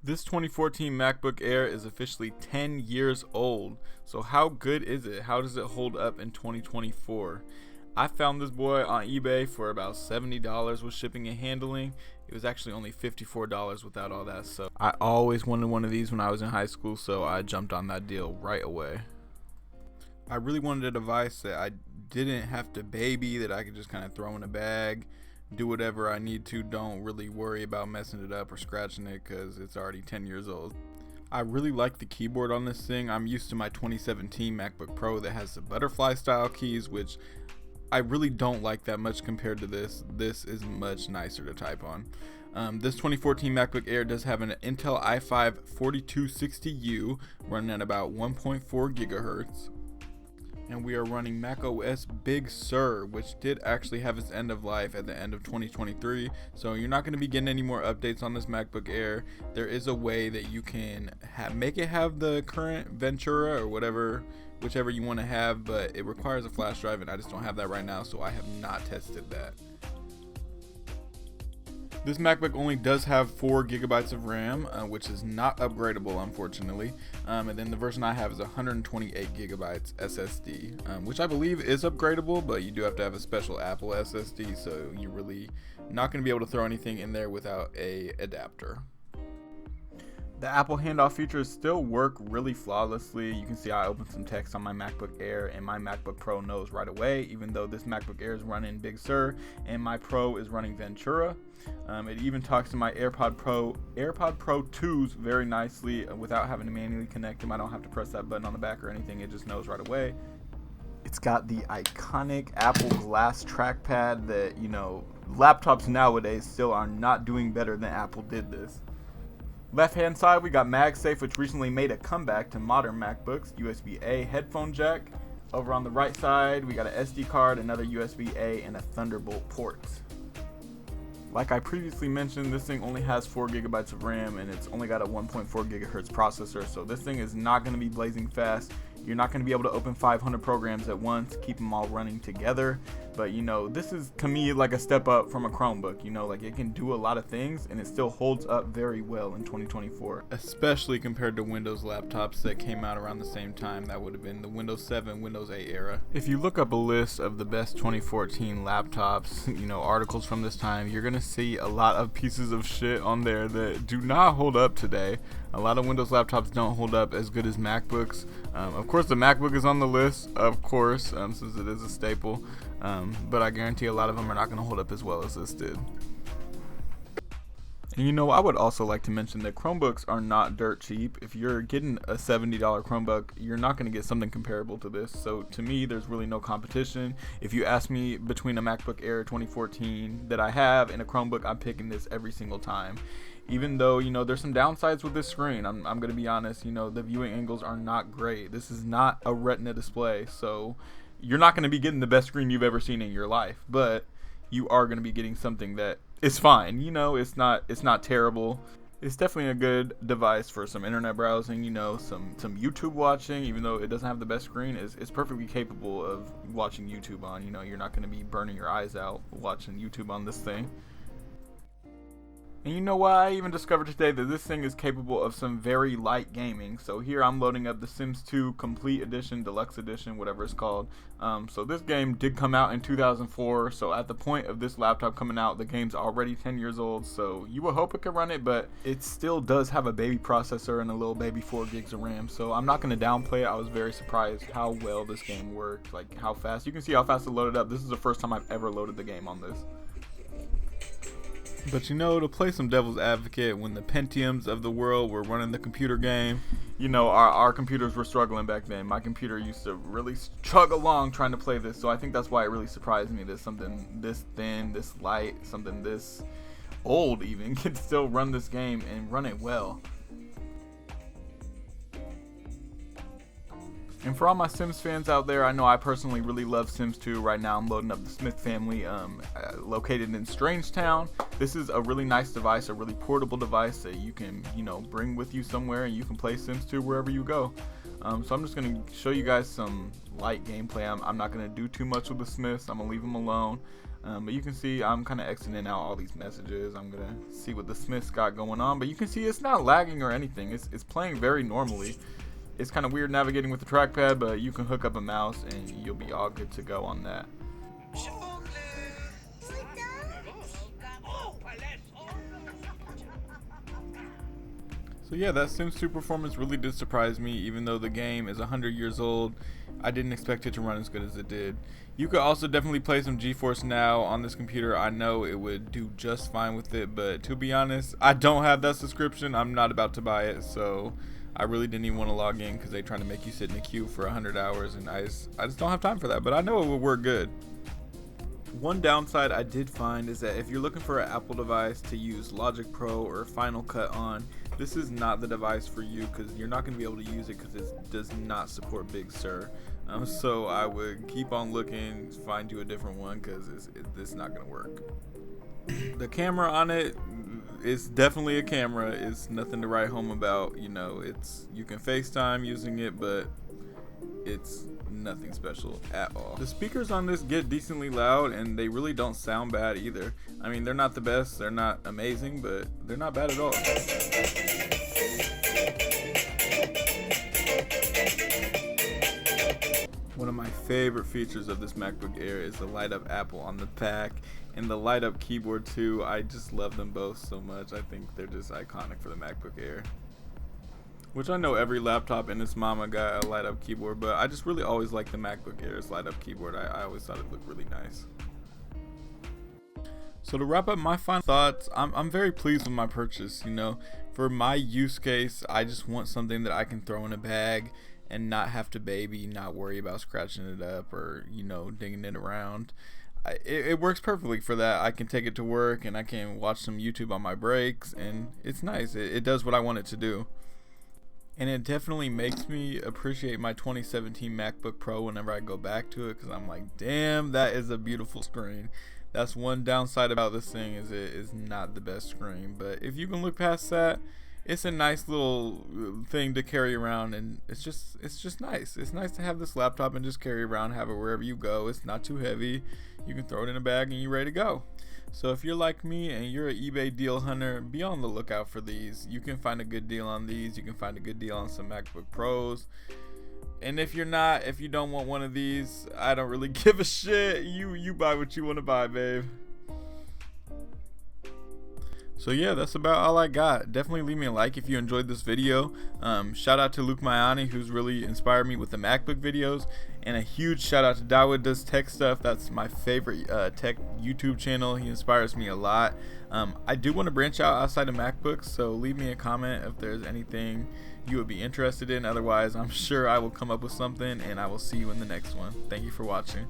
This 2014 MacBook Air is officially 10 years old. So how good is it? How does it hold up in 2024? I found this boy on eBay for about $70 with shipping and handling. It was actually only $54 without all that. So I always wanted one of these when I was in high school, so I jumped on that deal right away. I really wanted a device that I didn't have to baby, that I could just kind of throw in a bag, do whatever I need to, don't really worry about messing it up or scratching it because it's already 10 years old. I really like the keyboard on this thing. I'm used to my 2017 MacBook Pro that has the butterfly style keys, which I really don't like that much compared to this. This is much nicer to type on. This 2014 MacBook Air does have an Intel i5 4260U running at about 1.4 gigahertz. And we are running macOS Big Sur, which did actually have its end of life at the end of 2023. So you're not going to be getting any more updates on this MacBook Air. There is a way that you can make it have the current Ventura or whichever you want to have, but it requires a flash drive, and I just don't have that right now, so I have not tested that. This MacBook only does have 4 gigabytes of RAM, which is not upgradable, unfortunately. And then the version I have is 128 gigabytes SSD, which I believe is upgradable, but you do have to have a special Apple SSD, so you're really not going to be able to throw anything in there without a adapter. The Apple handoff features still work really flawlessly. You can see I opened some text on my MacBook Air and my MacBook Pro knows right away, even though this MacBook Air is running Big Sur and my Pro is running Ventura. It even talks to my AirPod Pro 2s very nicely without having to manually connect them. I don't have to press that button on the back or anything. It just knows right away. It's got the iconic Apple Glass trackpad that, laptops nowadays still are not doing better than Apple did this. Left hand side, we got MagSafe, which recently made a comeback to modern MacBooks. USB-A headphone jack. Over on the right side, we got an SD card, another USB-A, and a Thunderbolt port. Like I previously mentioned, this thing only has 4 gigabytes of RAM, and it's only got a 1.4 gigahertz processor, so this thing is not going to be blazing fast. You're not going to be able to open 500 programs at once, keep them all running together. But, this is, to me, like a step up from a Chromebook. Like it can do a lot of things, and it still holds up very well in 2024. Especially compared to Windows laptops that came out around the same time. That would have been the Windows 7, Windows 8 era. If you look up a list of the best 2014 laptops, articles from this time, you're going to see a lot of pieces of shit on there that do not hold up today. A lot of Windows laptops don't hold up as good as MacBooks. Of course, the MacBook is on the list, of course, since it is a staple. But I guarantee a lot of them are not going to hold up as well as this did. And I would also like to mention that Chromebooks are not dirt cheap. If you're getting a $70 Chromebook, you're not going to get something comparable to this. So to me, there's really no competition. If you ask me between a MacBook Air 2014 that I have and a Chromebook, I'm picking this every single time. Even though, there's some downsides with this screen. I'm going to be honest, the viewing angles are not great. This is not a Retina display, so you're not going to be getting the best screen you've ever seen in your life. But you are going to be getting something that is fine. It's not terrible. It's definitely a good device for some internet browsing, some YouTube watching. Even though it doesn't have the best screen, it's perfectly capable of watching YouTube on. You're not going to be burning your eyes out watching YouTube on this thing. And what? I even discovered today that this thing is capable of some very light gaming. So here I'm loading up The Sims 2 Complete Edition, Deluxe Edition, whatever it's called. So this game did come out in 2004. So at the point of this laptop coming out, the game's already 10 years old. So you would hope it could run it, but it still does have a baby processor and a little baby 4 gigs of RAM. So I'm not going to downplay it. I was very surprised how well this game worked, like how fast. You can see how fast it loaded up. This is the first time I've ever loaded the game on this. But to play some devil's advocate, when the Pentiums of the world were running the computer game, our computers were struggling back then. My computer used to really chug along trying to play this, so I think that's why it really surprised me that something this thin, this light, something this old even can still run this game and run it well. And for all my Sims fans out there, I know I personally really love Sims 2. Right now I'm loading up the Smith family located in Strangetown. This is a really nice device, a really portable device that you can, bring with you somewhere and you can play Sims 2 wherever you go. So I'm just going to show you guys some light gameplay. I'm not going to do too much with the Smiths. I'm going to leave them alone. But you can see I'm kind of exiting out all these messages. I'm gonna see what the Smiths got going on, but you can see it's not lagging or anything. It's playing very normally. It's kind of weird navigating with the trackpad, but you can hook up a mouse and you'll be all good to go on that. So yeah, that Sims 2 performance really did surprise me. Even though the game is 100 years old, I didn't expect it to run as good as it did. You could also definitely play some GeForce Now on this computer. I know it would do just fine with it, but to be honest, I don't have that subscription. I'm not about to buy it, so I really didn't even want to log in because they're trying to make you sit in a queue for 100 hours, and I just don't have time for that, but I know it would work good. One downside I did find is that if you're looking for an Apple device to use Logic Pro or Final Cut on, this is not the device for you because you're not going to be able to use it because it does not support Big Sur. So I would keep on looking, find you a different one because it's not going to work. The camera on it is definitely a camera. It's nothing to write home about. You know, you can FaceTime using it, but it's nothing special at all. The speakers on this get decently loud and they really don't sound bad either. I mean, they're not the best, they're not amazing, but they're not bad at all. One of my favorite features of this MacBook Air is the light up Apple on the back and the light up keyboard too. I just love them both so much. I think they're just iconic for the MacBook Air. Which I know every laptop and its mama got a light up keyboard, but I just really always liked the MacBook Air's light up keyboard. I always thought it looked really nice. So to wrap up my final thoughts, I'm very pleased with my purchase. You know, for my use case, I just want something that I can throw in a bag and not have to baby, not worry about scratching it up or, you know, digging it around. It works perfectly for that. I can take it to work and I can watch some YouTube on my breaks, and it's nice. It does what I want it to do. And it definitely makes me appreciate my 2017 MacBook Pro whenever I go back to it, because I'm like, damn, that is a beautiful screen. That's one downside about this thing, is it is not the best screen. But if you can look past that, it's a nice little thing to carry around, and it's just nice. It's nice to have this laptop and just carry around, have it wherever you go. It's not too heavy. You can throw it in a bag and you're ready to go. So if you're like me and you're an eBay deal hunter, be on the lookout for these. You can find a good deal on these. You can find a good deal on some MacBook Pros. And if you don't want one of these, I don't really give a shit. You buy what you want to buy, babe. So yeah, that's about all I got. Definitely leave me a like if you enjoyed this video. Shout out to Luke Mayani, who's really inspired me with the MacBook videos. And a huge shout out to Dawood Does Tech Stuff. That's my favorite tech YouTube channel. He inspires me a lot. I do want to branch out outside of MacBooks, so leave me a comment if there's anything you would be interested in. Otherwise, I'm sure I will come up with something, and I will see you in the next one. Thank you for watching.